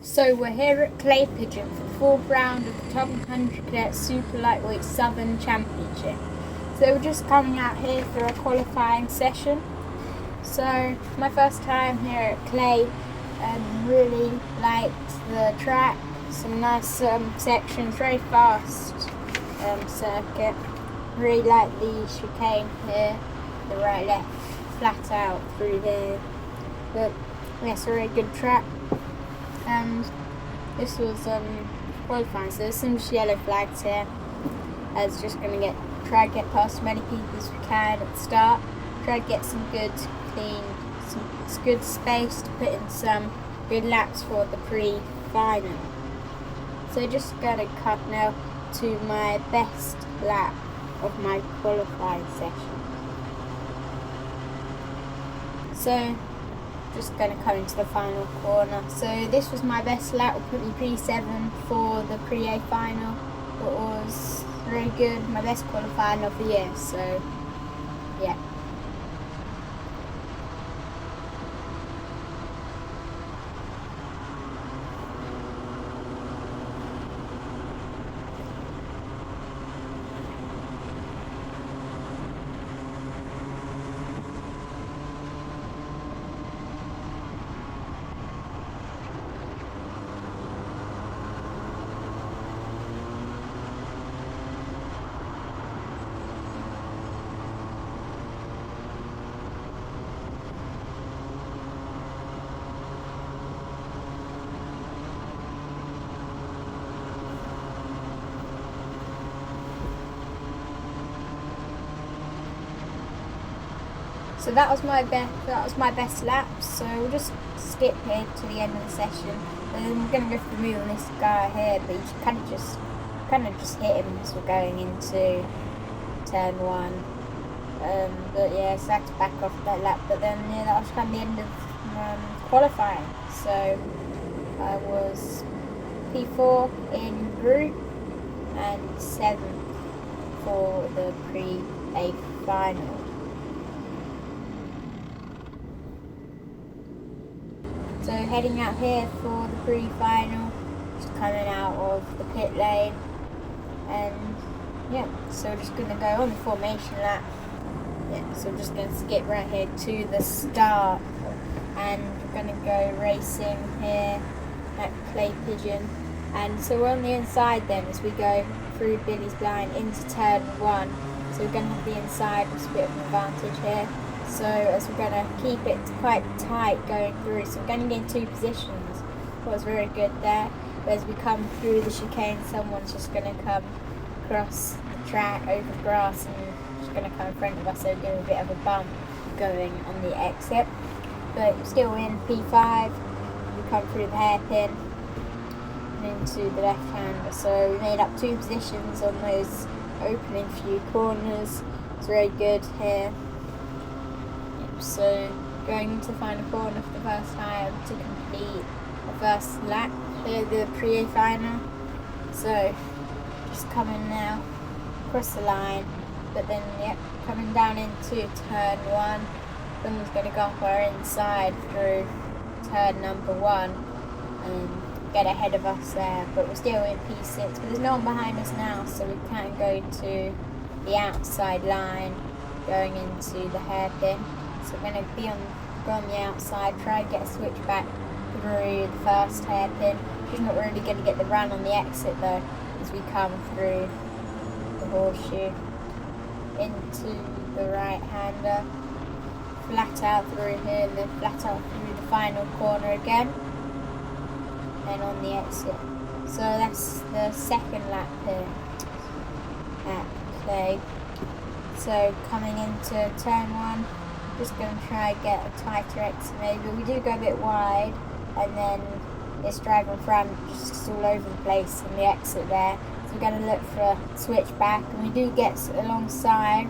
So we're here at Clay Pigeon for the fourth round of the Top 100 Cadet Super Lightweight Southern Championship. So we're just coming out here for a qualifying session. So my first time here at Clay, really liked the track, some nice sections, very fast circuit. Really like the chicane here, the right left flat out through here. But yes, a very good track. And this was qualifying, so there's some just yellow flags here. I was just going to try to get past as many people as we can at the start. Try to get some good, clean, some good space to put in some good laps for the pre-final. So just going to cut now to my best lap of my qualifying session. So just going to come into the final corner. So this was my best lap, will put me P7 for the pre-A final. It was very good, my best qualifying of the year, so yeah. So that was my best lap. So we'll just skip here to the end of the session, and then we're going to go for the move on this guy here. But you kind of just hit him as we're going into turn one. But yeah, so I had to back off that lap. But then yeah, that was kind of the end of qualifying. So I was P4 in group and 7th for the pre-A final. So heading out here for the pre-final, just coming out of the pit lane, and yeah, so we're just going to go on the formation lap. Yeah, so we're just going to skip right here to the start, and we're going to go racing here at Clay Pigeon. And so we're on the inside then as we go through Billy's blind into turn one. So we're going to have the inside, with a bit of an advantage here. So as we're going to keep it quite tight going through, so we're going to get in two positions. That was very good there. But as we come through the chicane, someone's just going to come across the track over the grass and just going to come in front of us, so give a bit of a bump going on the exit. But still in P5, we come through the hairpin and into the left hander. So we made up two positions on those opening few corners. It's very good here. So going into the final corner for the first time to complete the first lap here, the pre-A final. So just coming now across the line, but then coming down into turn one. Someone's going to go up our inside through turn number one and get ahead of us there, but we're still in P6, but there's no one behind us now, so we can go to the outside line going into the hairpin. So we're going to go on the outside, try to get a switch back through the first hairpin. She's not really going to get the run on the exit though, as we come through the horseshoe into the right hander, flat out through here, and then flat out through the final corner again, and on the exit. So that's the second lap here at Clay. So coming into turn one, just going to try and get a tighter exit maybe. We do go a bit wide, and then this driver in front just all over the place on the exit there. So we're going to look for a switch back, and we do get alongside,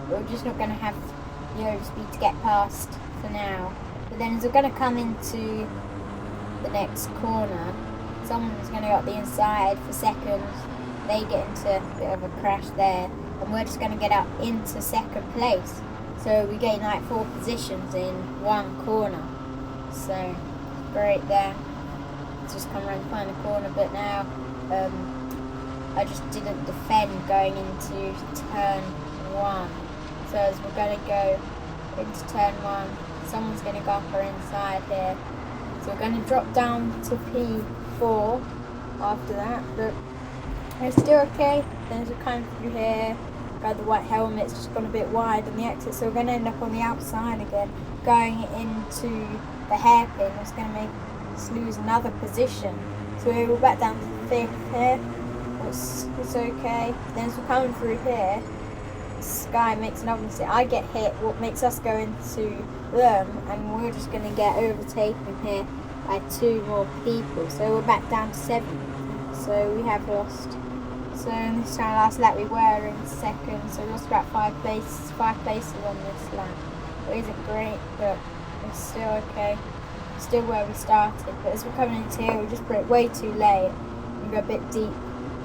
but we're just not going to have the overspeed to get past for now. But then as we're going to come into the next corner, someone's going to go up the inside for second. They get into a bit of a crash there, and we're just going to get up into second place. So we gain like 4 positions in one corner. So great there. just come around the final corner, but now I just didn't defend going into turn 1. So as we're going to go into turn 1, someone's going to go up our inside here. So we're going to drop down to P4 after that, but it's still okay. Then as we're coming through here, got the white helmet's just gone a bit wide on the exit, so we're going to end up on the outside again, going into the hairpin. It's going to make us lose another position. So we're back down to 5th here. It's okay. Then as we're coming through here, this guy makes another mistake. I get hit, what makes us go into them, and we're just going to get overtaken here by 2 more people. So we're back down to 7th. So we have lost. So in this time, last lap we were in 2nd. So we lost about 5 places on this lap. It isn't great, but it's still okay. Still where we started. But as we're coming into here, we just brake way too late. We go a bit deep.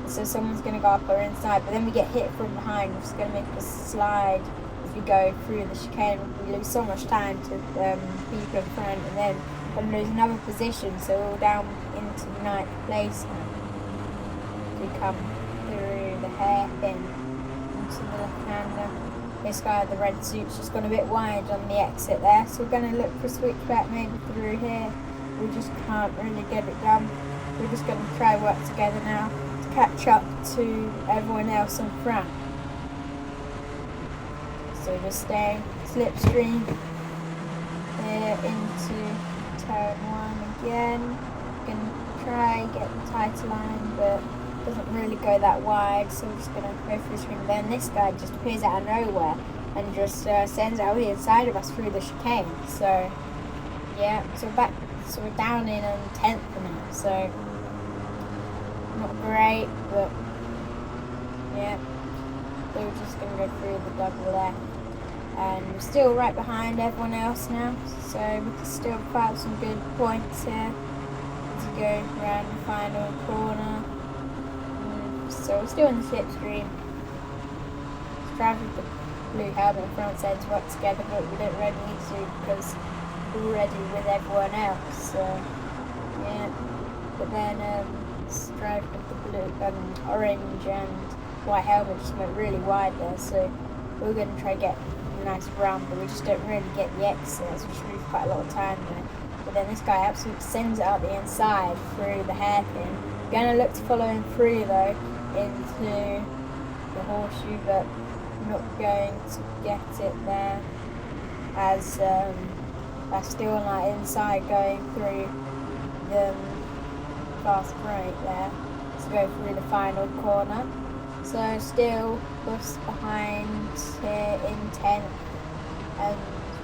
So someone's going to go up our inside, but then we get hit from behind, which is going to make us slide as we go through the chicane. We lose so much time to people in front, and then we're going to lose another position, so we're down into 9th place now. We come through the hairpin into the left-hander. This guy with the red suit's just gone a bit wide on the exit there, so we're going to look for a switchback maybe through here. We just can't really get it done. We're just going to try work together now, catch up to everyone else in front. So just stay slipstream here into turn 1 again. Gonna try and get the tighter line, but it doesn't really go that wide, so we're just gonna go through the screen. Then this guy just appears out of nowhere and just sends out the inside of us through the chicane. So yeah, so we're down in 10th now, so not great, but yeah. So we're just going to go through the double left, and we're still right behind everyone else now, so we can still find some good points here as we go around the final corner. So we're still in the slipstream. Drive with the blue helmet and front end to work together, but we don't really need to because we're already with everyone else. So yeah, but then stripe with the blue, orange and white helmet just went really wide there, so we're going to try to get a nice run, but we just don't really get the exits, which lose quite a lot of time there. But then this guy absolutely sends it out the inside through the hairpin. We're going to look to follow him through though into the horseshoe, but not going to get it there, as that's still on that inside going through the fast break there to go through the final corner. So still just behind here in 10th, and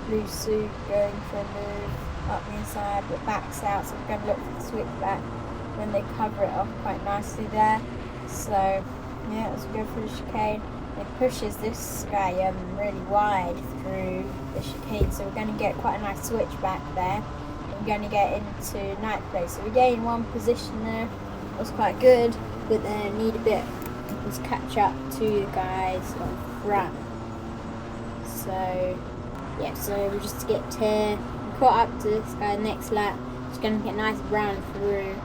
blue suit going for a move up the inside but backs out, so we're going to look for the switchback when they cover it off quite nicely there. So yeah, as we go through the chicane, it pushes this guy really wide through the chicane, so we're going to get quite a nice switchback there. We're going to get into 9th place, so we gained 1 position there. It was quite good, but then need a bit to catch up to the guys on front. So yeah, so we just skipped here, we caught up to this guy next lap. Just going to get a nice run through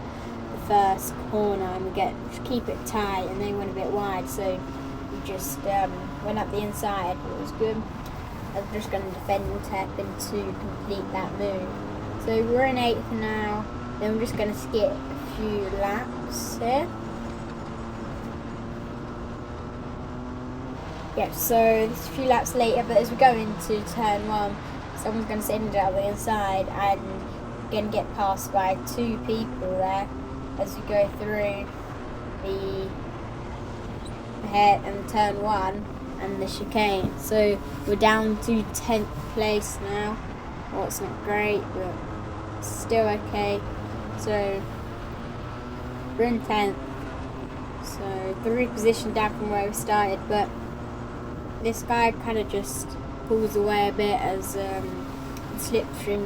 the first corner, and we just keep it tight, and they went a bit wide, so we just went up the inside. It was good. I'm just going to defend the hairpin to complete that move. So we're in 8th now, then we're just going to skip a few laps here. Yeah, so this is a few laps later, but as we go into turn 1, someone's going to send it out the inside, and we're going to get passed by 2 people there as we go through the head and turn 1 and the chicane. So we're down to 10th place now. Well, it's not great, but still okay. So we're in 10th, so 3 positions down from where we started, but this guy kind of just pulls away a bit as the slipstream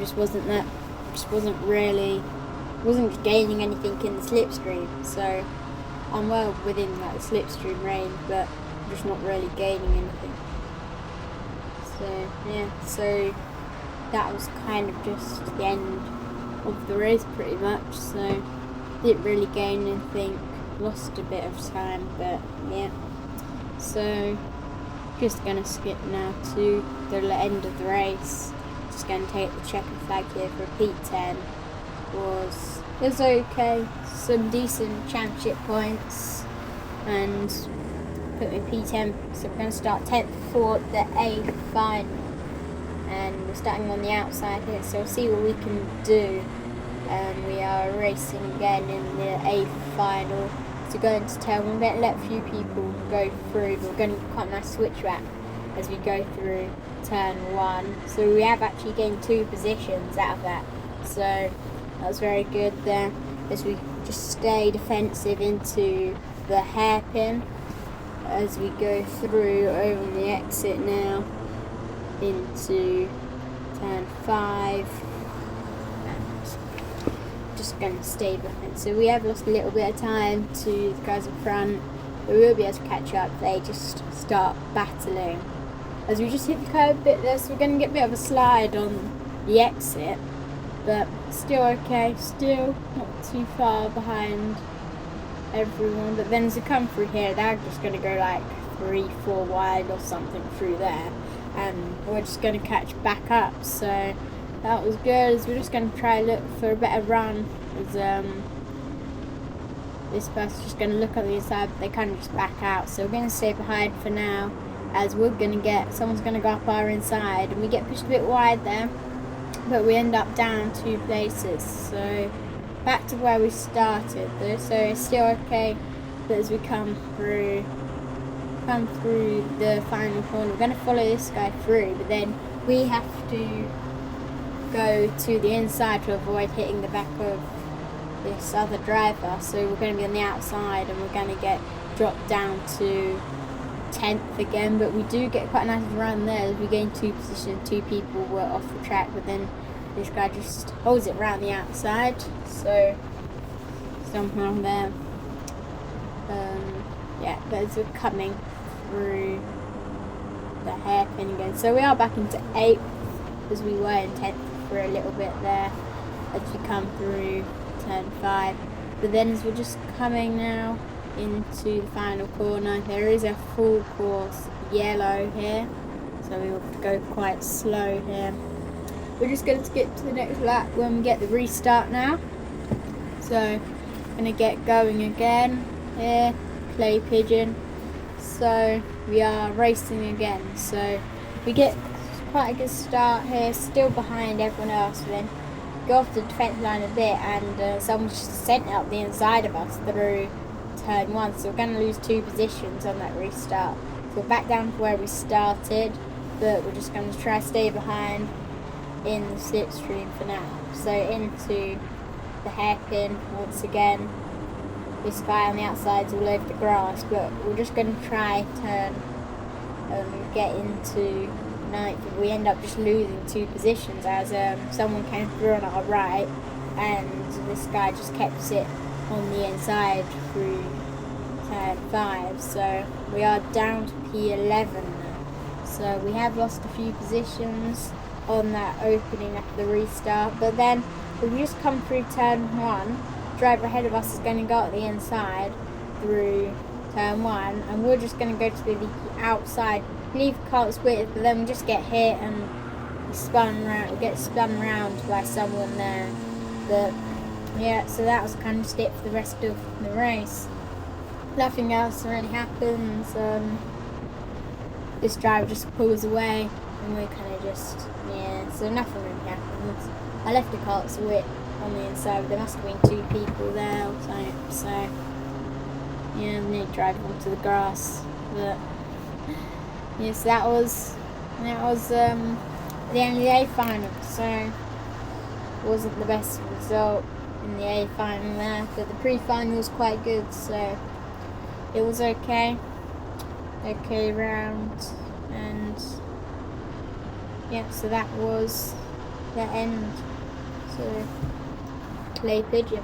wasn't gaining anything in the slipstream. So I'm well within like the slipstream range, but I'm just not really gaining anything. So yeah, so that was kind of just the end of the race pretty much. So didn't really gain anything, lost a bit of time, but yeah. So just gonna skip now to the end of the race. Just gonna take the checkered flag here for P10. It was okay, some decent championship points, and put me P10. So we're gonna start 10th for the A final, and we're starting on the outside here. So we'll see what we can do. We are racing again in the A final. So going to tell, we're going to let a few people go through, but we're going to get quite a nice switch wrap as we go through turn 1. So we have actually gained 2 positions out of that. So that was very good there, as we just stay defensive into the hairpin as we go through over the exit now into turn 5. Just going to stay behind. So we have lost a little bit of time to the guys in front, but we will be able to catch up. They just start battling. As we just hit the curb a bit there, so we're going to get a bit of a slide on the exit, but still okay, still not too far behind everyone. But then as we come through here, they're just going to go like 3-4 wide or something through there, and we're just going to catch back up. So that was good, as we're just going to try look for a better run, as this person's just going to look on the inside, but they kind of just back out. So we're going to stay behind for now, as we're going to get, someone's going to go up our inside, and we get pushed a bit wide there, but we end up down 2 places. So back to where we started though, so it's still okay. But as we come through the final corner, we're going to follow this guy through, but then we have to go to the inside to avoid hitting the back of this other driver. So we're going to be on the outside, and we're going to get dropped down to 10th again, but we do get quite a nice run there as we gain 2 positions. 2 people were off the track, but then this guy just holds it around the outside, so somehow there. Yeah, but as we're coming through the hairpin again, so we are back into 8th, as we were in 10th for a little bit there as we come through turn 5. But then as we're just coming now into the final corner, there is a full course yellow here, so we will go quite slow here. We're just going to skip to the next lap when we get the restart now. So going to get going again here, play Pigeon. So we are racing again, so we get quite a good start here, still behind everyone else. Then go off the defence line a bit, and someone just sent up the inside of us through turn 1, so we're going to lose 2 positions on that restart. So we're back down to where we started, but we're just going to try to stay behind in the slipstream for now. So into the hairpin once again. This guy on the outside's all over the grass, but we're just going to try turn get into 9th. We end up just losing 2 positions as someone came through on our right, and this guy just kept it on the inside through turn 5. So we are down to P11 now. So we have lost a few positions on that opening after the restart, but then if we just come through turn 1, driver ahead of us is going to go at the inside through turn 1, and we're just going to go to the outside, leave Carl's width, but then we just get hit and we get spun around by someone there. But yeah, so that was kind of just it for the rest of the race. Nothing else really happens. This driver just pulls away, and we kind of just, yeah, so nothing really happens. I left the cart's width on the inside, but there must have been 2 people there or something, so yeah, we need to drive onto the grass. But yes, that was the end of the A final. So it wasn't the best result in the A final there, but the pre-final was quite good, so it was okay round. And yeah, so that was the end. So play Pigeon.